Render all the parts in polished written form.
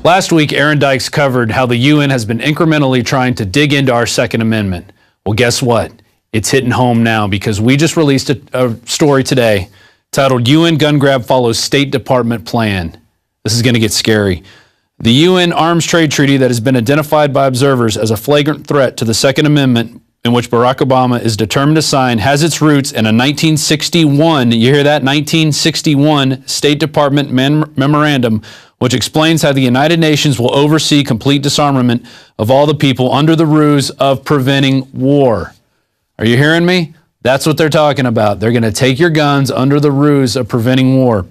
Last week, Aaron Dykes covered how the UN has been incrementally trying to dig into our Second Amendment. Well, guess what? It's hitting home now because we just released a story today titled UN Gun Grab Follows State Department Plan. This is going to get scary. The UN Arms Trade Treaty that has been identified by observers as a flagrant threat to the Second Amendment, in which Barack Obama is determined to sign, has its roots in a 1961, you hear that, 1961 State Department memorandum, which explains how the United Nations will oversee complete disarmament of all the people under the ruse of preventing war. Are you hearing me? That's what they're talking about. They're going to take your guns under the ruse of preventing war.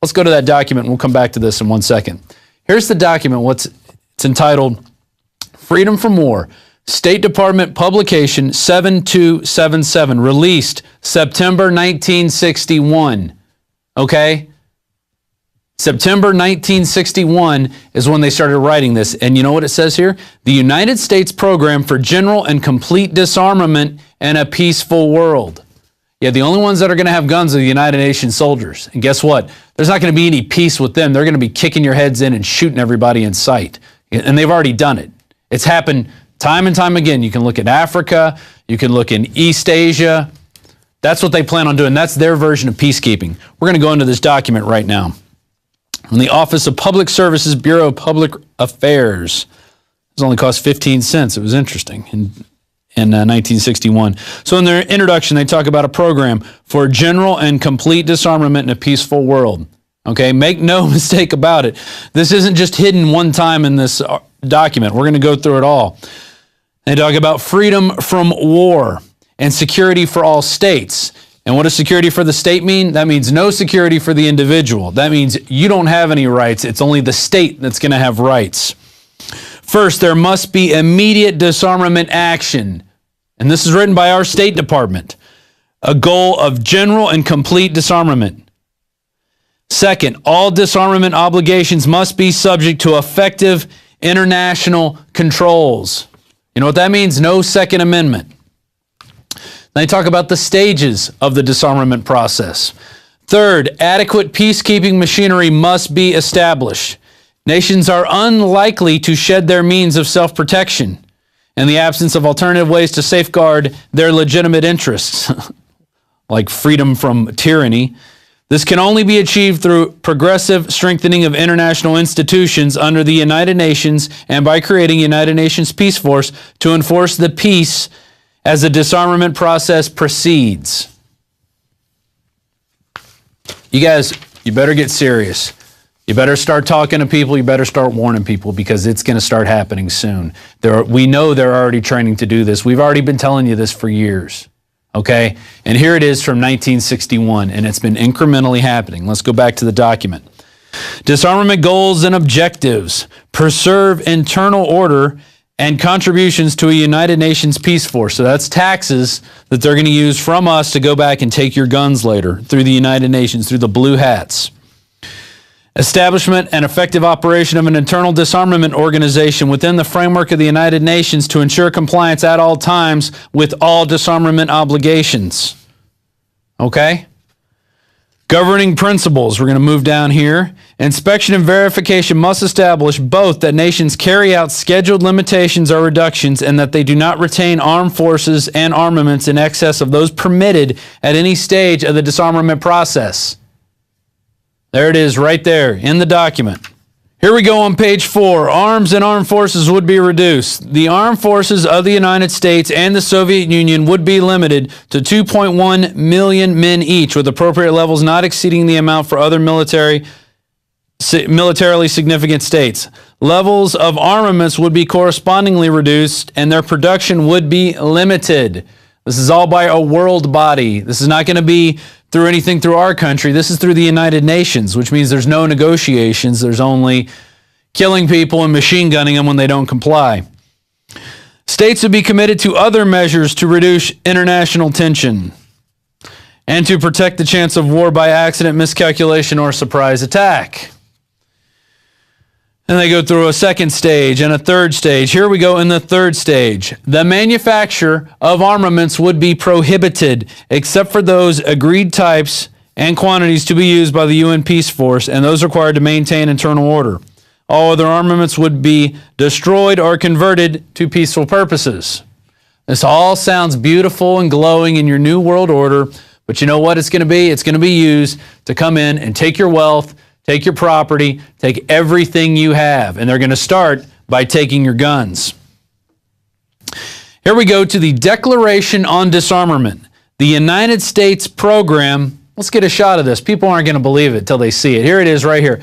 Let's go to that document, and we'll come back to this in 1 second. Here's the document. It's entitled Freedom from War. State Department Publication 7277, released September 1961. Okay? September 1961 is when they started writing this. And you know what it says here? The United States Program for General and Complete Disarmament and a Peaceful World. Yeah, the only ones that are going to have guns are the United Nations soldiers. And guess what? There's not going to be any peace with them. They're going to be kicking your heads in and shooting everybody in sight. And they've already done it. It's happened time and time again. You can look at Africa. You can look in East Asia. That's what they plan on doing. That's their version of peacekeeping. We're going to go into this document right now. From the Office of Public Services, Bureau of Public Affairs. It only cost 15 cents. It was interesting in 1961. So in their introduction, they talk about a program for general and complete disarmament in a peaceful world. Okay, make no mistake about it. This isn't just hidden one time in this document. We're going to go through it all. They talk about freedom from war and security for all states. And what does security for the state mean? That means no security for the individual. That means you don't have any rights. It's only the state that's going to have rights. First, there must be immediate disarmament action. And this is written by our State Department. A goal of general and complete disarmament. Second, all disarmament obligations must be subject to effective international controls. You know what that means? No Second Amendment. They talk about the stages of the disarmament process. Third, adequate peacekeeping machinery must be established. Nations are unlikely to shed their means of self-protection in the absence of alternative ways to safeguard their legitimate interests, like freedom from tyranny. This can only be achieved through progressive strengthening of international institutions under the United Nations and by creating a United Nations Peace Force to enforce the peace as the disarmament process proceeds. You guys, you better get serious. You better start talking to people. You better start warning people because it's going to start happening soon. We know they're already training to do this. We've already been telling you this for years. Okay? And here it is from 1961, and it's been incrementally happening. Let's go back to the document. Disarmament goals and objectives. Preserve internal order and contributions to a United Nations Peace Force. So that's taxes that they're going to use from us to go back and take your guns later through the United Nations, through the blue hats. Establishment and effective operation of an internal disarmament organization within the framework of the United Nations to ensure compliance at all times with all disarmament obligations. Okay? Governing principles, we're going to move down here. Inspection and verification must establish both that nations carry out scheduled limitations or reductions and that they do not retain armed forces and armaments in excess of those permitted at any stage of the disarmament process. There it is right there in the document. Here we go on page 4. Arms and armed forces would be reduced. The armed forces of the United States and the Soviet Union would be limited to 2.1 million men each, with appropriate levels not exceeding the amount for other militarily significant states. Levels of armaments would be correspondingly reduced, and their production would be limited. This is all by a world body. This is not going to be through anything through our country. This is through the United Nations, which means there's no negotiations. There's only killing people and machine gunning them when they don't comply. States would be committed to other measures to reduce international tension and to protect the chance of war by accident, miscalculation, or surprise attack. And they go through a second stage and a third stage. Here we go in the third stage. The manufacture of armaments would be prohibited except for those agreed types and quantities to be used by the UN Peace Force and those required to maintain internal order. All other armaments would be destroyed or converted to peaceful purposes. This all sounds beautiful and glowing in your new world order, but you know what it's going to be? It's going to be used to come in and take your wealth, take your property, take everything you have. And they're going to start by taking your guns. Here we go to the Declaration on Disarmament. The United States program. Let's get a shot of this. People aren't going to believe it till they see it. Here it is right here.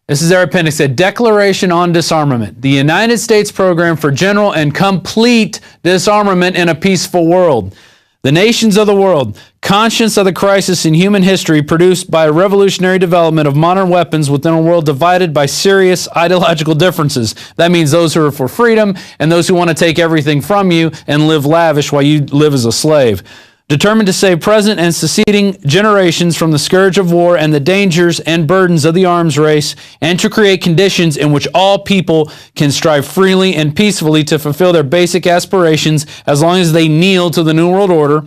This is their appendix, a Declaration on Disarmament. The United States program for general and complete disarmament in a peaceful world. The nations of the world, conscious of the crisis in human history produced by a revolutionary development of modern weapons within a world divided by serious ideological differences. That means those who are for freedom and those who want to take everything from you and live lavish while you live as a slave. Determined to save present and succeeding generations from the scourge of war and the dangers and burdens of the arms race, and to create conditions in which all people can strive freely and peacefully to fulfill their basic aspirations as long as they kneel to the New World Order,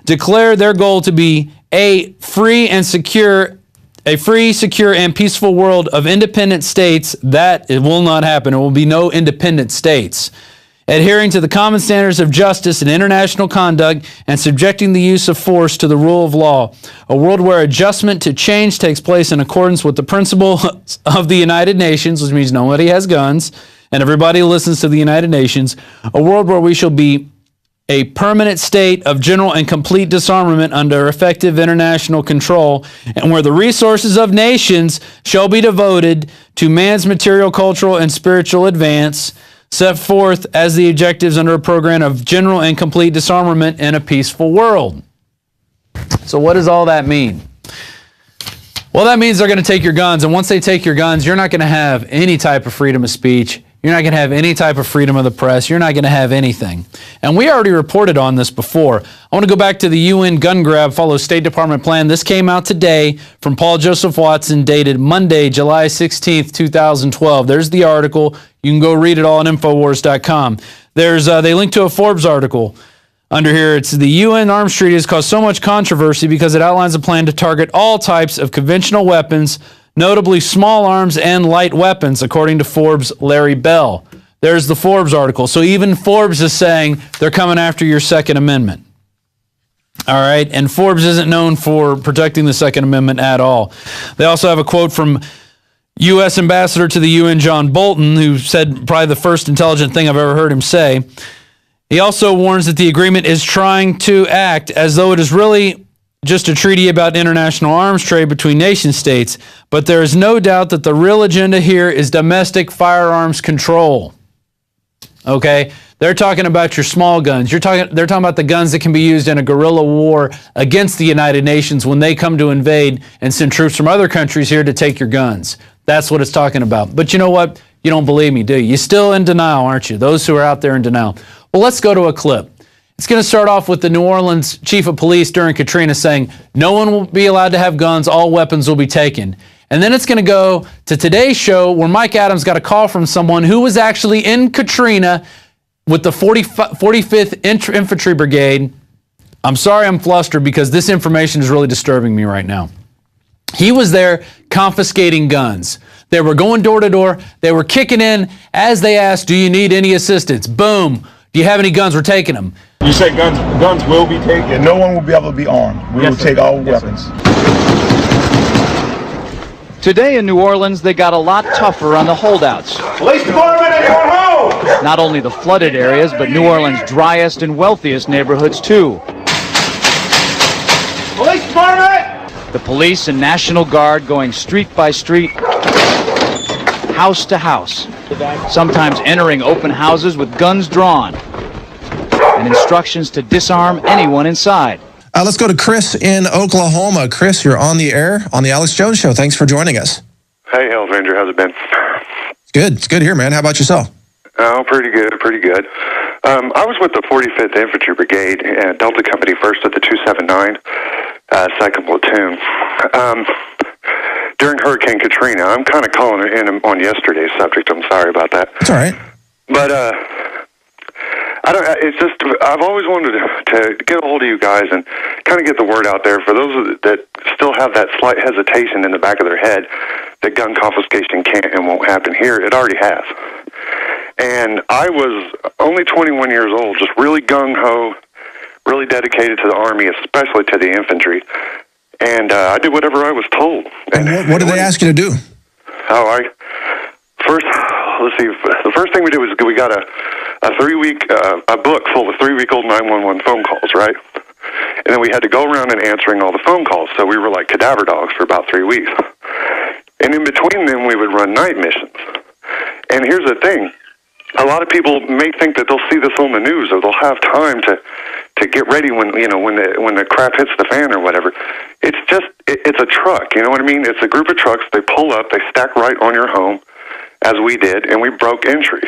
declare their goal to be a free, secure, and peaceful world of independent states. That it will not happen. There will be no independent states. Adhering to the common standards of justice and international conduct, and subjecting the use of force to the rule of law. A world where adjustment to change takes place in accordance with the principles of the United Nations, which means nobody has guns, and everybody listens to the United Nations. A world where we shall be a permanent state of general and complete disarmament under effective international control, and where the resources of nations shall be devoted to man's material, cultural, and spiritual advance, set forth as the objectives under a program of general and complete disarmament in a peaceful world. So what does all that mean? Well, that means they're going to take your guns, and once they take your guns, you're not going to have any type of freedom of speech. You're not going to have any type of freedom of the press. You're not going to have anything. And we already reported on this before. I want to go back to the UN gun grab follows State Department plan. This came out today from Paul Joseph Watson, dated Monday, July 16th, 2012. There's the article. You can go read it all on Infowars.com. They link to a Forbes article. Under here, it's the UN arms treaty has caused so much controversy because it outlines a plan to target all types of conventional weapons, notably small arms and light weapons, according to Forbes' Larry Bell. There's the Forbes article. So even Forbes is saying they're coming after your Second Amendment. All right, and Forbes isn't known for protecting the Second Amendment at all. They also have a quote from U.S. Ambassador to the UN, John Bolton, who said probably the first intelligent thing I've ever heard him say. He also warns that the agreement is trying to act as though it is really just a treaty about international arms trade between nation states, but there is no doubt that the real agenda here is domestic firearms control. Okay? They're talking about your small guns. They're talking about the guns that can be used in a guerrilla war against the United Nations when they come to invade and send troops from other countries here to take your guns. That's what it's talking about. But you know what? You don't believe me, do you? You're still in denial, aren't you? Those who are out there in denial. Well, let's go to a clip. It's going to start off with the New Orleans chief of police during Katrina saying, no one will be allowed to have guns, all weapons will be taken. And then it's going to go to today's show where Mike Adams got a call from someone who was actually in Katrina with the 45th Infantry Brigade. I'm sorry I'm flustered because this information is really disturbing me right now. He was there confiscating guns. They were going door to door. They were kicking in as they asked, do you need any assistance? Boom. Do you have any guns? We're taking them. You say guns will be taken? No one will be able to be armed. We will take all weapons. Today in New Orleans, they got a lot tougher on the holdouts. Police department at your home! Not only the flooded areas, but New Orleans' driest and wealthiest neighborhoods, too. Police department! The police and National Guard going street by street, house to house, sometimes entering open houses with guns drawn, and instructions to disarm anyone inside. Let's go to Chris in Oklahoma. Chris, you're on the air on the Alex Jones Show. Thanks for joining us. Hey, Hells Ranger. How's it been? Good. It's good here, man. How about yourself? Oh, pretty good, pretty good. I was with the 45th Infantry Brigade and Delta Company 1st at the 279, 2nd Platoon. During Hurricane Katrina, I'm kind of calling in on yesterday's subject. I'm sorry about that. It's all right. But it's just I've always wanted to get a hold of you guys and kind of get the word out there for those that still have that slight hesitation in the back of their head that gun confiscation can't and won't happen here. It already has. And I was only 21 years old, just really gung-ho, really dedicated to the Army, especially to the infantry. And I did whatever I was told. And what did they ask you to do? The first thing we did was we got a 3-week, a book full of 3-week-old 911 phone calls, right? And then we had to go around and answering all the phone calls. So we were like cadaver dogs for about 3 weeks. And in between them, we would run night missions. And here's the thing. A lot of people may think that they'll see this on the news or they'll have time to get ready when the crap hits the fan or whatever. It's just, it's a truck, you know what I mean? It's a group of trucks. They pull up, they stack right on your home, as we did, and we broke entry.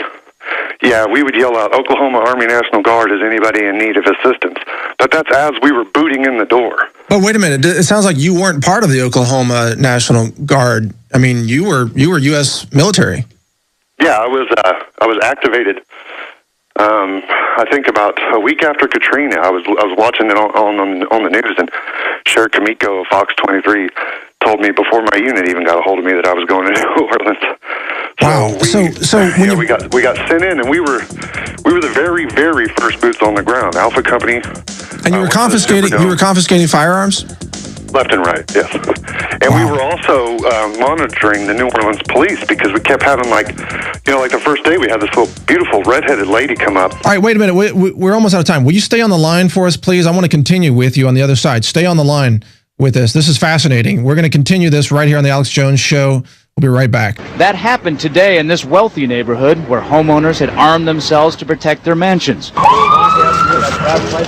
Yeah, we would yell out, Oklahoma Army National Guard, is anybody in need of assistance? But that's as we were booting in the door. But wait a minute, it sounds like you weren't part of the Oklahoma National Guard. I mean, you were U.S. military. Yeah, I was activated. I think about a week after Katrina, I was watching it on the news, and Sheriff Kamiko of Fox 23 told me before my unit even got a hold of me that I was going to New Orleans. Wow. So we got sent in, and we were the very, very first boots on the ground. Alpha Company. And you were confiscating firearms? Left and right, yes. And we were also monitoring the New Orleans police because we kept having like the first day we had this little beautiful redheaded lady come up. All right, wait a minute. We're almost out of time. Will you stay on the line for us, please? I want to continue with you on the other side. Stay on the line with this. This is fascinating. We're going to continue this right here on the Alex Jones Show. We'll be right back. That happened today in this wealthy neighborhood where homeowners had armed themselves to protect their mansions.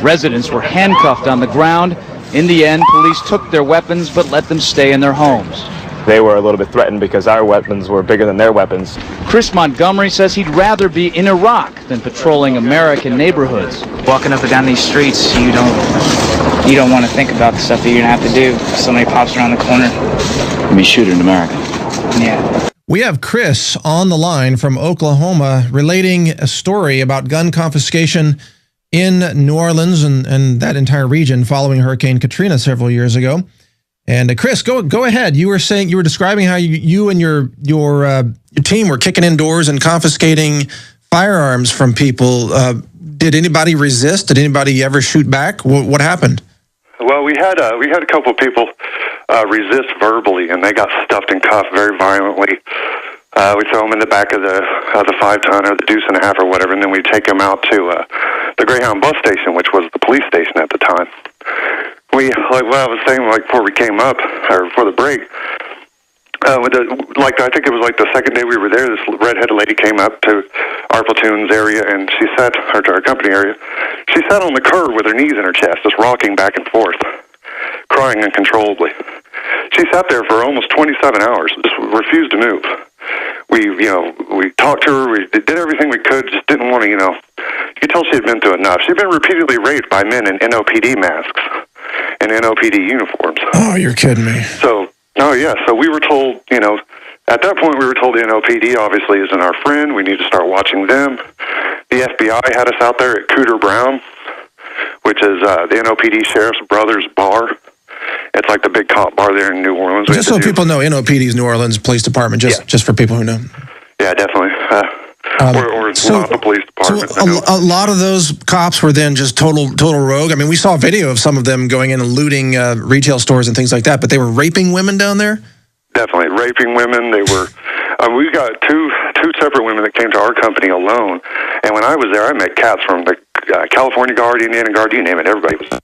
Residents were handcuffed on the ground. In the end, police took their weapons but let them stay in their homes. They were a little bit threatened because our weapons were bigger than their weapons. Chris Montgomery says he'd rather be in Iraq than patrolling American neighborhoods. Walking up and down these streets, you don't want to think about the stuff that you're going to have to do if somebody pops around the corner. We shoot in America. Yeah. We have Chris on the line from Oklahoma relating a story about gun confiscation in New Orleans and that entire region following Hurricane Katrina several years ago. And Chris, go ahead. You were describing how you and your team were kicking in doors and confiscating firearms from people. Did anybody resist? Did anybody ever shoot back? What happened? Well, we had a couple of people resist verbally, and they got stuffed and cuffed very violently. We throw them in the back of the 5-ton or the deuce and a half or whatever, and then we take them out to the Greyhound bus station, which was the police station at the time. We, like what I was saying, like before we came up, or before the break, I think it was like the second day we were there, this redheaded lady came up to our platoon's area, and she sat, or to our company area, she sat on the curb with her knees in her chest, just rocking back and forth, crying uncontrollably. She sat there for almost 27 hours, just refused to move. We talked to her, we did everything we could, just didn't want to, you could tell she had been through enough. She'd been repeatedly raped by men in NOPD masks and NOPD uniforms. Oh, you're kidding me. So we were told, at that point we were told the NOPD obviously isn't our friend, we need to start watching them. The FBI had us out there at Cooter Brown, which is the NOPD Sheriff's Brothers Bar. It's like the big cop bar there in New Orleans. Just so people know, NOPD's New Orleans Police Department, just for people who know. Yeah, definitely. Or not the police department. So a lot of those cops were then just total rogue. I mean, we saw a video of some of them going in and looting retail stores and things like that, but they were raping women down there? Definitely. Raping women. They were... we got two separate women that came to our company alone, and when I was there, I met cats from the California Guard, Indiana Guard, you name it, everybody was...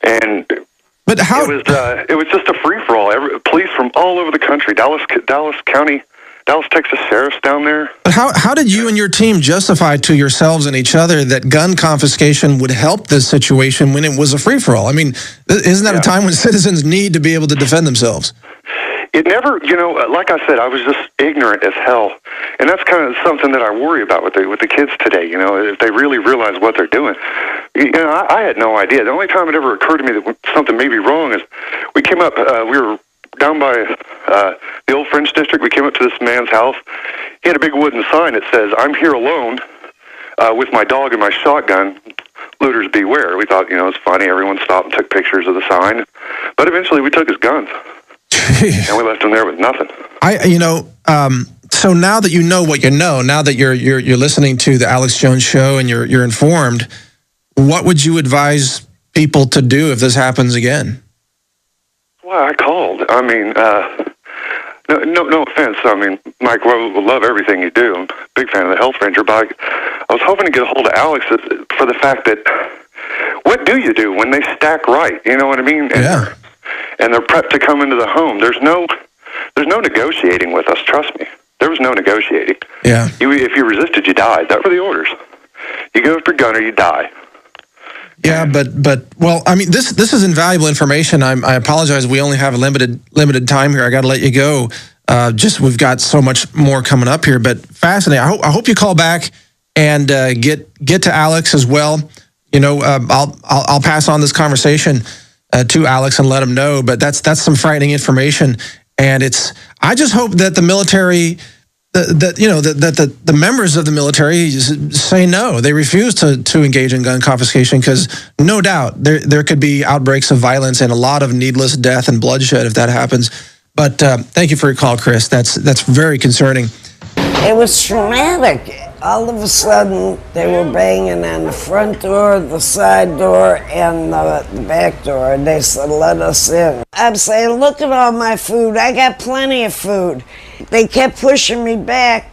And... But how... It was just a free-for-all. Police from all over the country, Dallas County, Dallas, Texas sheriffs down there. But how did you and your team justify to yourselves and each other that gun confiscation would help this situation when it was a free-for-all? I mean, isn't that a time when citizens need to be able to defend themselves? It never, like I said, I was just ignorant as hell. And that's kind of something that I worry about with the kids today, if they really realize what they're doing. I had no idea. The only time it ever occurred to me that something may be wrong is we came up, we were down by the old French district. We came up to this man's house. He had a big wooden sign that says, "I'm here alone with my dog and my shotgun. Looters beware." We thought, it's funny. Everyone stopped and took pictures of the sign. But eventually we took his guns. And we left him there with nothing. So now that you know what you know, now that you're listening to the Alex Jones Show and you're informed, what would you advise people to do if this happens again? Well, I called. I mean, no offense. I mean, Mike, will love everything you do. I'm a big fan of the Health Ranger, but I was hoping to get a hold of Alex for the fact that what do you do when they stack right? You know what I mean? And they're prepped to come into the home. There's no negotiating with us. Trust me. There was no negotiating. Yeah. If you resisted, you died. That were the orders. You go for gun or you die. Yeah, but well, I mean, this is invaluable information. I apologize. We only have a limited time here. I got to let you go. We've got so much more coming up here, but fascinating. I hope you call back and get to Alex as well. I'll pass on this conversation to Alex and let him know. But that's some frightening information, and I just hope that the military. That the members of the military say no. They refuse to engage in gun confiscation because no doubt there could be outbreaks of violence and a lot of needless death and bloodshed if that happens. But thank you for your call, Chris. That's very concerning. It was traumatic. All of a sudden, they were banging on the front door, the side door, and the back door. And they said, let us in. I'm saying, look at all my food. I got plenty of food. They kept pushing me back,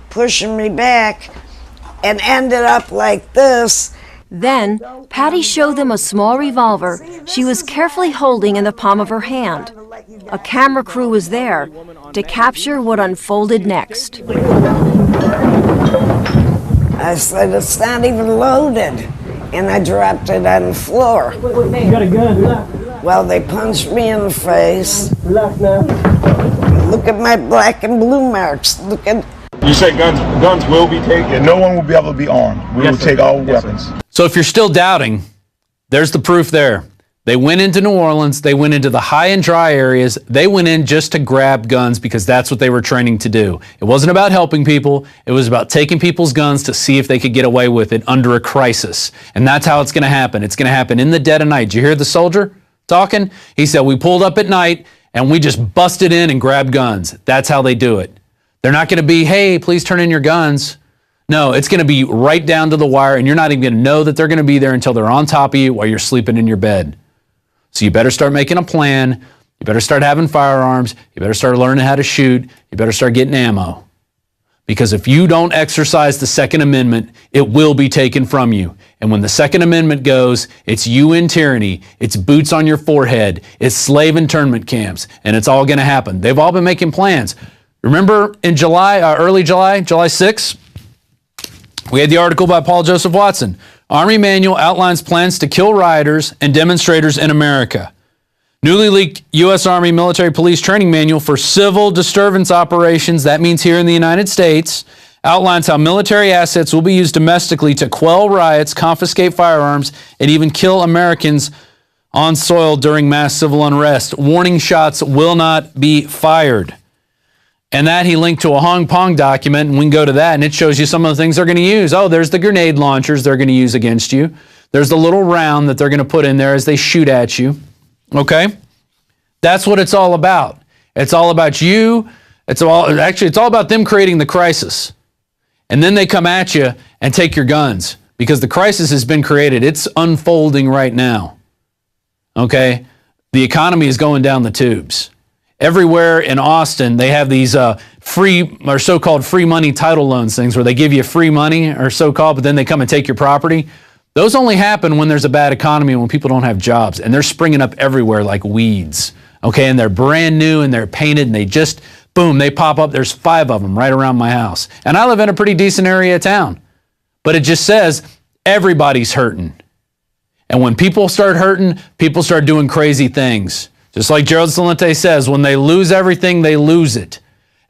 and ended up like this. Then, Patty showed them a small revolver she was carefully holding in the palm of her hand. A camera crew was there to capture what unfolded next. I said, it's not even loaded. And I dropped it on the floor. You got a gun. Well, they punched me in the face. Look at my black and blue marks. Look at... You said guns will be taken. No one will be able to be armed. We will take all weapons. So if you're still doubting, there's the proof there. They went into New Orleans. They went into the high and dry areas. They went in just to grab guns because that's what they were training to do. It wasn't about helping people. It was about taking people's guns to see if they could get away with it under a crisis. And that's how it's going to happen. It's going to happen in the dead of night. Did you hear the soldier talking? He said, we pulled up at night and we just busted in and grabbed guns. That's how they do it. They're not going to be, hey, please turn in your guns. No, it's going to be right down to the wire, and you're not even going to know that they're going to be there until they're on top of you while you're sleeping in your bed. So you better start making a plan. You better start having firearms. You better start learning how to shoot. You better start getting ammo. Because if you don't exercise the Second Amendment, it will be taken from you. And when the Second Amendment goes, it's UN tyranny, it's boots on your forehead, it's slave internment camps, and it's all going to happen. They've all been making plans. Remember in early July 6th, we had the article by Paul Joseph Watson. Army manual outlines plans to kill rioters and demonstrators in America. Newly leaked U.S. Army military police training manual for civil disturbance operations, that means here in the United States, outlines how military assets will be used domestically to quell riots, confiscate firearms, and even kill Americans on soil during mass civil unrest. Warning shots will not be fired. And that he linked to a Hong Kong document, and we can go to that, and it shows you some of the things they're going to use. Oh, there's the grenade launchers they're going to use against you. There's the little round that they're going to put in there as they shoot at you. Okay? That's what it's all about. It's all about you. It's all about them creating the crisis. And then they come at you and take your guns because the crisis has been created. It's unfolding right now. Okay? The economy is going down the tubes. Everywhere in Austin, they have these free or so-called free money title loans things where they give you free money or so-called, but then they come and take your property. Those only happen when there's a bad economy and when people don't have jobs. And they're springing up everywhere like weeds. Okay, and they're brand new and they're painted and they just, boom, they pop up. There's 5 of them right around my house. And I live in a pretty decent area of town. But it just says everybody's hurting. And when people start hurting, people start doing crazy things. Just like Gerald Celente says, when they lose everything, they lose it.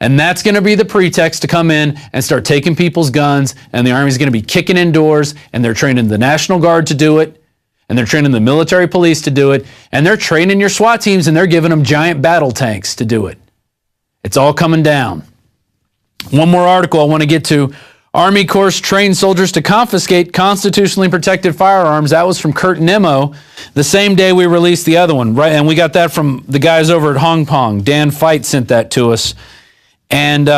And that's going to be the pretext to come in and start taking people's guns, and the Army's going to be kicking in doors, and they're training the National Guard to do it, and they're training the military police to do it, and they're training your SWAT teams, and they're giving them giant battle tanks to do it. It's all coming down. One more article I want to get to. Army Corps trained soldiers to confiscate constitutionally protected firearms. That was from Kurt Nimmo, the same day we released the other one, right? And we got that from the guys over at Hong Kong. Dan Fight sent that to us. And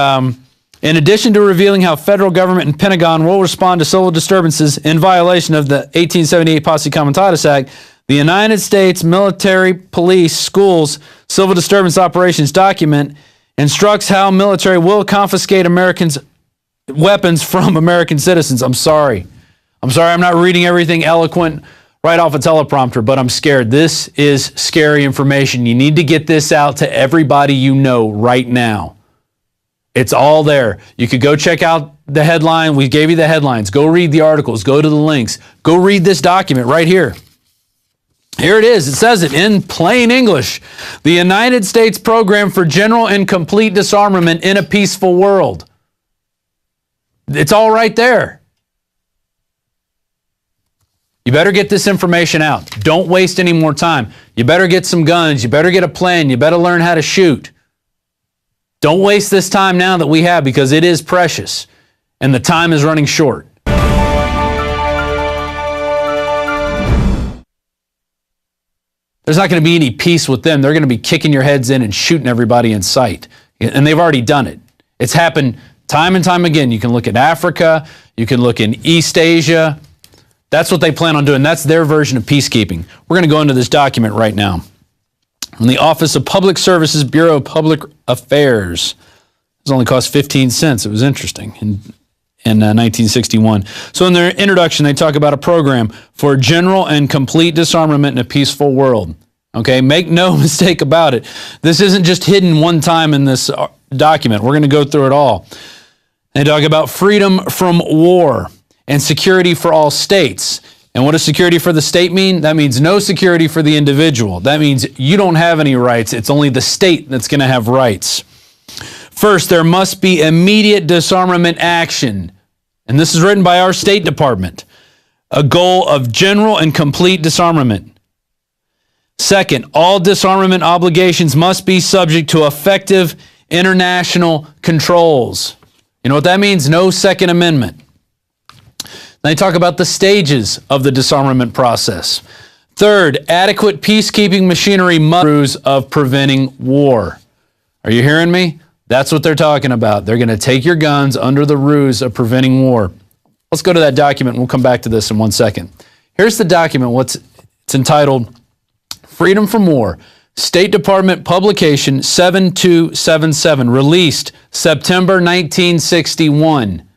in addition to revealing how federal government and Pentagon will respond to civil disturbances in violation of the 1878 Posse Comitatus Act, the United States Military Police Schools Civil Disturbance Operations document instructs how military will confiscate Americans' weapons from American citizens. I'm sorry. I'm not reading everything eloquent right off a teleprompter, but I'm scared. This is scary information. You need to get this out to everybody you know right now. It's all there. You could go check out the headline. We gave you the headlines. Go read the articles. Go to the links. Go read this document right here. Here it is. It says it in plain English. The United States Program for General and Complete Disarmament in a Peaceful World. It's all right there. You better get this information out. Don't waste any more time. You better get some guns. You better get a plan. You better learn how to shoot. Don't waste this time now that we have, because it is precious and the time is running short. There's not going to be any peace with them. They're going to be kicking your heads in and shooting everybody in sight. And they've already done it. It's happened time and time again. You can look at Africa. You can look in East Asia. That's what they plan on doing. That's their version of peacekeeping. We're going to go into this document right now. From the Office of Public Services, Bureau of Public Affairs. This only cost 15 cents. It was interesting in 1961. So in their introduction, they talk about a program for general and complete disarmament in a peaceful world. Okay, make no mistake about it. This isn't just hidden one time in this document. We're going to go through it all. They talk about freedom from war and security for all states. And what does security for the state mean? That means no security for the individual. That means you don't have any rights. It's only the state that's going to have rights. First, there must be immediate disarmament action. And this is written by our State Department. A goal of general and complete disarmament. Second, all disarmament obligations must be subject to effective international controls. You know what that means? No Second Amendment. They talk about the stages of the disarmament process. Third, adequate peacekeeping machinery must of preventing war. Are you hearing me? That's what they're talking about. They're going to take your guns under the ruse of preventing war. Let's go to that document, and we'll come back to this in 1 second. Here's the document. It's entitled Freedom from War. State Department publication 7277, released September 1961.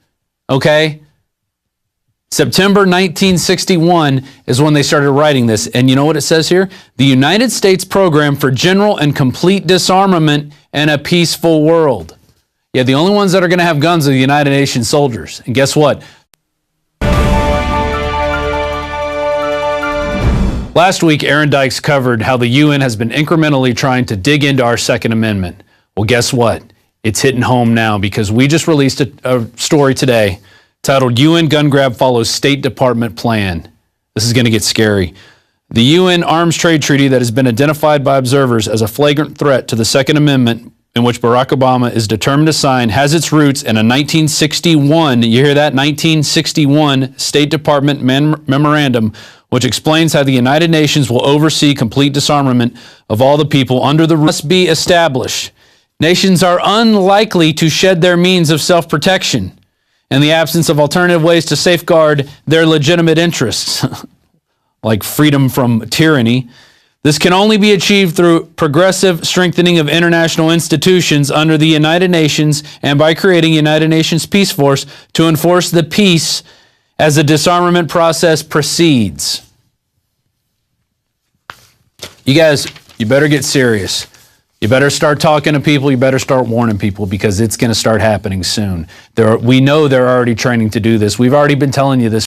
Okay? September 1961 is when they started writing this. And you know what it says here? The United States Program for General and Complete Disarmament in a Peaceful World. Yeah, the only ones that are going to have guns are the United Nations soldiers. And guess what? Last week, Aaron Dykes covered how the UN has been incrementally trying to dig into our Second Amendment. Well, guess what? It's hitting home now, because we just released a story today titled UN Gun Grab Follows State Department Plan. This is going to get scary. The UN Arms Trade Treaty that has been identified by observers as a flagrant threat to the Second Amendment, in which Barack Obama is determined to sign, has its roots in a 1961, you hear that, 1961 State Department memorandum, which explains how the United Nations will oversee complete disarmament of all the people under the must be established. Nations are unlikely to shed their means of self-protection in the absence of alternative ways to safeguard their legitimate interests, like freedom from tyranny. This can only be achieved through progressive strengthening of international institutions under the United Nations and by creating United Nations Peace Force to enforce the peace as the disarmament process proceeds. You guys, you better get serious. You better start talking to people. You better start warning people, because it's going to start happening soon. We know they're already training to do this. We've already been telling you this